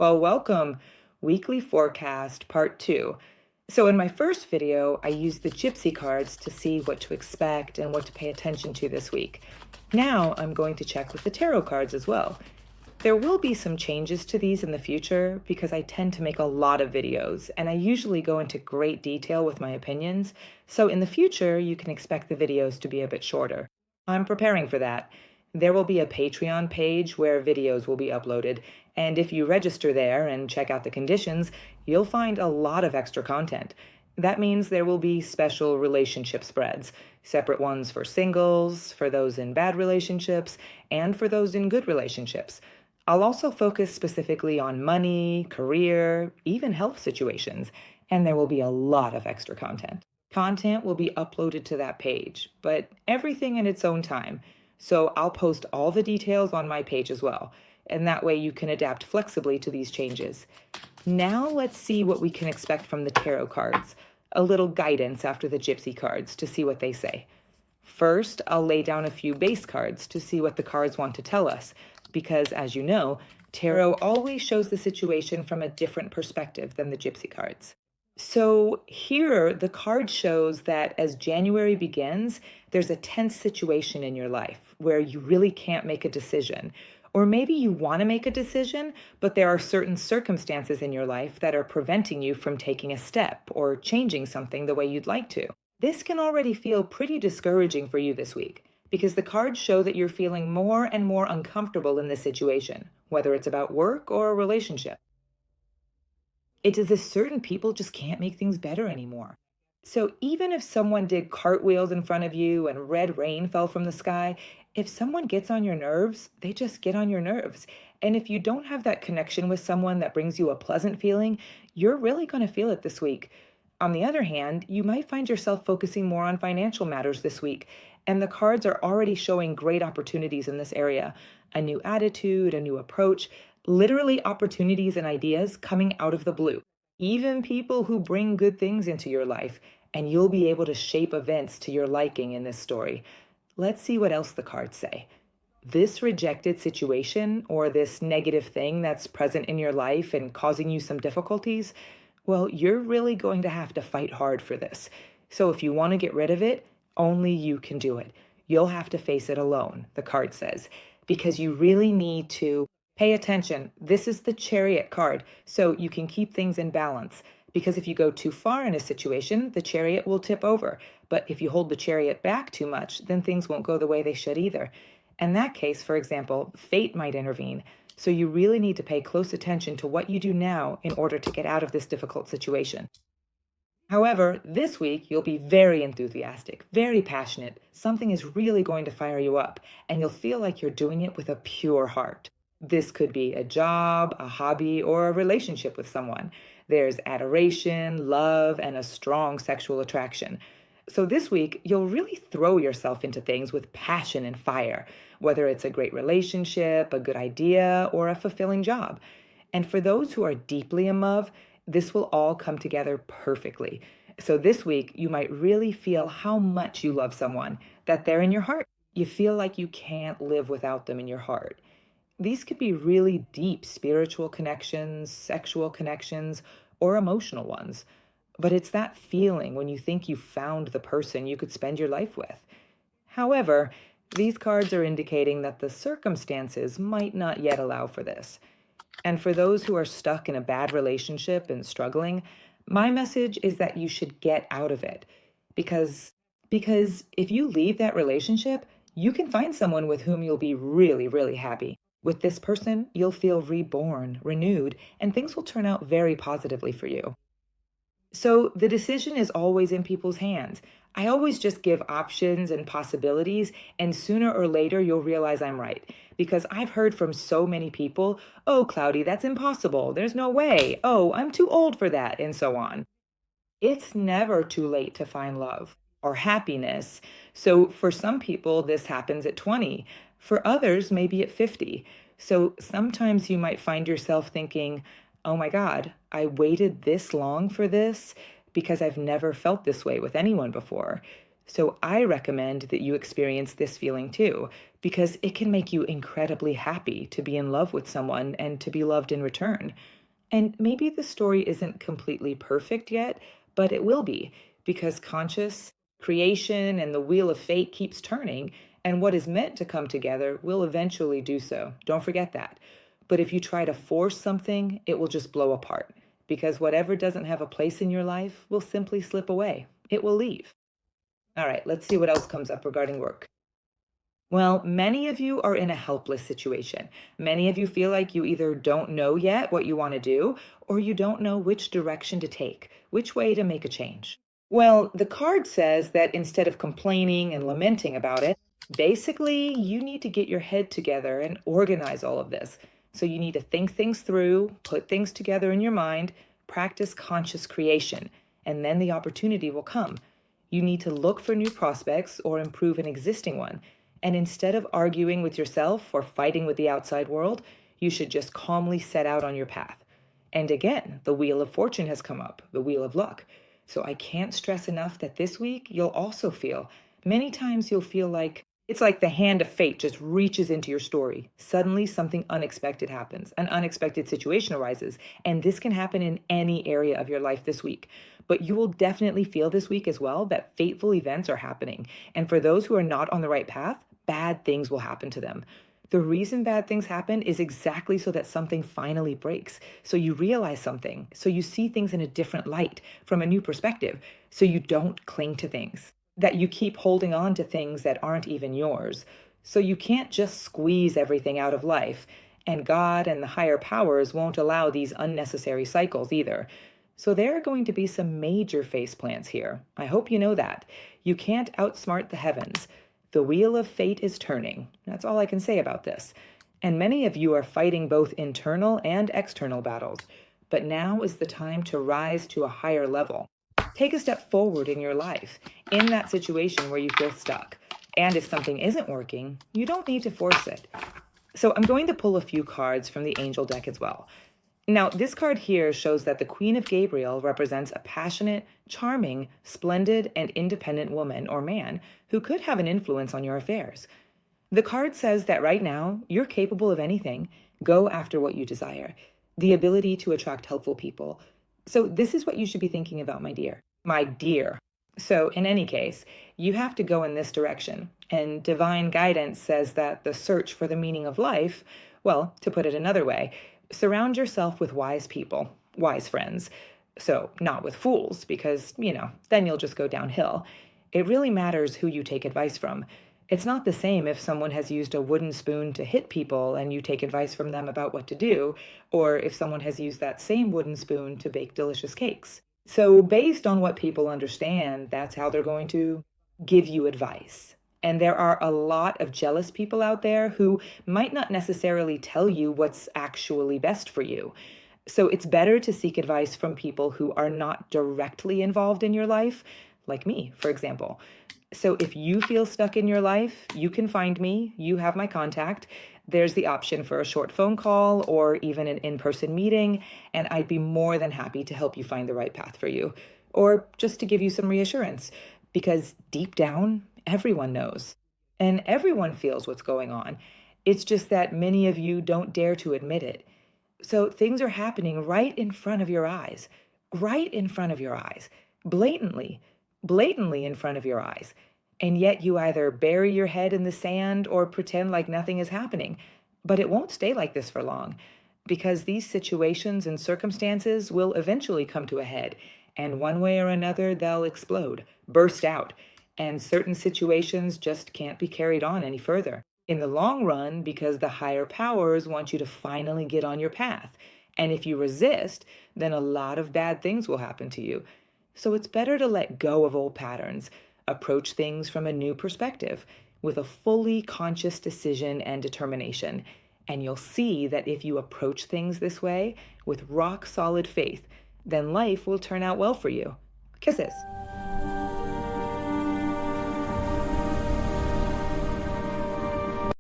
Well, welcome, Weekly Forecast Part 2. So in my first video, I used the Gypsy cards to see what to expect and what to pay attention to this week. Now I'm going to check with the tarot cards as well. There will be some changes to these in the future because I tend to make a lot of videos and I usually go into great detail with my opinions. So in the future, you can expect the videos to be a bit shorter. I'm preparing for that. There will be a Patreon page where videos will be uploaded, and if you register there and check out the conditions, you'll find a lot of extra content. That means there will be special relationship spreads, separate ones for singles, for those in bad relationships, and for those in good relationships. I'll also focus specifically on money, career, even health situations, and there will be a lot of extra content. Content will be uploaded to that page, but everything in its own time. So I'll post all the details on my page as well, and that way you can adapt flexibly to these changes. Now let's see what we can expect from the tarot cards, a little guidance after the Gypsy cards to see what they say. First, I'll lay down a few base cards to see what the cards want to tell us, because as you know, tarot always shows the situation from a different perspective than the Gypsy cards. So here, the card shows that as January begins, there's a tense situation in your life where you really can't make a decision. Or maybe you want to make a decision, but there are certain circumstances in your life that are preventing you from taking a step or changing something the way you'd like to. This can already feel pretty discouraging for you this week because the cards show that you're feeling more and more uncomfortable in this situation, whether it's about work or a relationship. It's as if certain people just can't make things better anymore. So even if someone did cartwheels in front of you and red rain fell from the sky, if someone gets on your nerves, they just get on your nerves. And if you don't have that connection with someone that brings you a pleasant feeling, you're really going to feel it this week. On the other hand, you might find yourself focusing more on financial matters this week, and the cards are already showing great opportunities in this area. A new attitude, a new approach, literally opportunities and ideas coming out of the blue. Even people who bring good things into your life, and you'll be able to shape events to your liking in this story. Let's see what else the cards say. This rejected situation or this negative thing that's present in your life and causing you some difficulties, well, you're really going to have to fight hard for this. So if you want to get rid of it, only you can do it. You'll have to face it alone, the card says, because you really need to pay attention. This is the Chariot card, so you can keep things in balance. Because if you go too far in a situation, the Chariot will tip over. But if you hold the Chariot back too much, then things won't go the way they should either. In that case, for example, fate might intervene. So you really need to pay close attention to what you do now in order to get out of this difficult situation. However, this week you'll be very enthusiastic, very passionate. Something is really going to fire you up, and you'll feel like you're doing it with a pure heart. This could be a job, a hobby, or a relationship with someone. There's adoration, love, and a strong sexual attraction. So this week, you'll really throw yourself into things with passion and fire, whether it's a great relationship, a good idea, or a fulfilling job. And for those who are deeply in love, this will all come together perfectly. So this week, you might really feel how much you love someone, that they're in your heart. You feel like you can't live without them in your heart. These could be really deep spiritual connections, sexual connections, or emotional ones. But it's that feeling when you think you've found the person you could spend your life with. However, these cards are indicating that the circumstances might not yet allow for this. And for those who are stuck in a bad relationship and struggling, my message is that you should get out of it. Because if you leave that relationship, you can find someone with whom you'll be really, really happy. With this person, you'll feel reborn, renewed, and things will turn out very positively for you. So the decision is always in people's hands. I always just give options and possibilities, and sooner or later you'll realize I'm right. Because I've heard from so many people, "Oh, Cloudy, that's impossible. There's no way. Oh, I'm too old for that," and so on. It's never too late to find love or happiness. So for some people, this happens at 20. For others, maybe at 50. So sometimes you might find yourself thinking, oh my God, I waited this long for this because I've never felt this way with anyone before. So I recommend that you experience this feeling too, because it can make you incredibly happy to be in love with someone and to be loved in return. And maybe the story isn't completely perfect yet, but it will be because conscious creation and the wheel of fate keeps turning, and what is meant to come together will eventually do so. Don't forget that. But if you try to force something, it will just blow apart because whatever doesn't have a place in your life will simply slip away. It will leave. All right, let's see what else comes up regarding work. Well, many of you are in a helpless situation. Many of you feel like you either don't know yet what you want to do, or you don't know which direction to take, which way to make a change. Well, the card says that instead of complaining and lamenting about it, basically you need to get your head together and organize all of this. So you need to think things through, put things together in your mind, practice conscious creation, and then the opportunity will come. You need to look for new prospects or improve an existing one. And instead of arguing with yourself or fighting with the outside world, you should just calmly set out on your path. And again, the wheel of fortune has come up, the wheel of luck. So I can't stress enough that this week you'll also feel, many times you'll feel like it's like the hand of fate just reaches into your story. Suddenly something unexpected happens, an unexpected situation arises, and this can happen in any area of your life this week. But you will definitely feel this week as well that fateful events are happening. And for those who are not on the right path, bad things will happen to them. The reason bad things happen is exactly so that something finally breaks. So you realize something. So you see things in a different light, from a new perspective. So you don't cling to things, that you keep holding on to things that aren't even yours. So you can't just squeeze everything out of life. And God and the higher powers won't allow these unnecessary cycles either. So there are going to be some major face plants here. I hope you know that. You can't outsmart the heavens. The wheel of fate is turning. That's all I can say about this. And many of you are fighting both internal and external battles. But now is the time to rise to a higher level. Take a step forward in your life, in that situation where you feel stuck. And if something isn't working, you don't need to force it. So I'm going to pull a few cards from the angel deck as well. Now, this card here shows that the Queen of Gabriel represents a passionate, charming, splendid, and independent woman or man who could have an influence on your affairs. The card says that right now, you're capable of anything. Go after what you desire. The ability to attract helpful people. So this is what you should be thinking about, my dear. My dear. So in any case, you have to go in this direction. And divine guidance says that the search for the meaning of life, well, to put it another way, surround yourself with wise people, wise friends. So not with fools, because, then you'll just go downhill. It really matters who you take advice from. It's not the same if someone has used a wooden spoon to hit people and you take advice from them about what to do, or if someone has used that same wooden spoon to bake delicious cakes. So based on what people understand, that's how they're going to give you advice. And there are a lot of jealous people out there who might not necessarily tell you what's actually best for you. So it's better to seek advice from people who are not directly involved in your life, like me, for example. So if you feel stuck in your life, you can find me. You have my contact. There's the option for a short phone call or even an in-person meeting, and I'd be more than happy to help you find the right path for you, or just to give you some reassurance, because deep down, everyone knows, and everyone feels what's going on. It's just that many of you don't dare to admit it. So things are happening right in front of your eyes, blatantly in front of your eyes. And yet you either bury your head in the sand or pretend like nothing is happening. But it won't stay like this for long, because these situations and circumstances will eventually come to a head, and one way or another they'll explode, burst out, and certain situations just can't be carried on any further. In the long run, because the higher powers want you to finally get on your path. And if you resist, then a lot of bad things will happen to you. So it's better to let go of old patterns, approach things from a new perspective, with a fully conscious decision and determination. And you'll see that if you approach things this way, with rock solid faith, then life will turn out well for you. Kisses.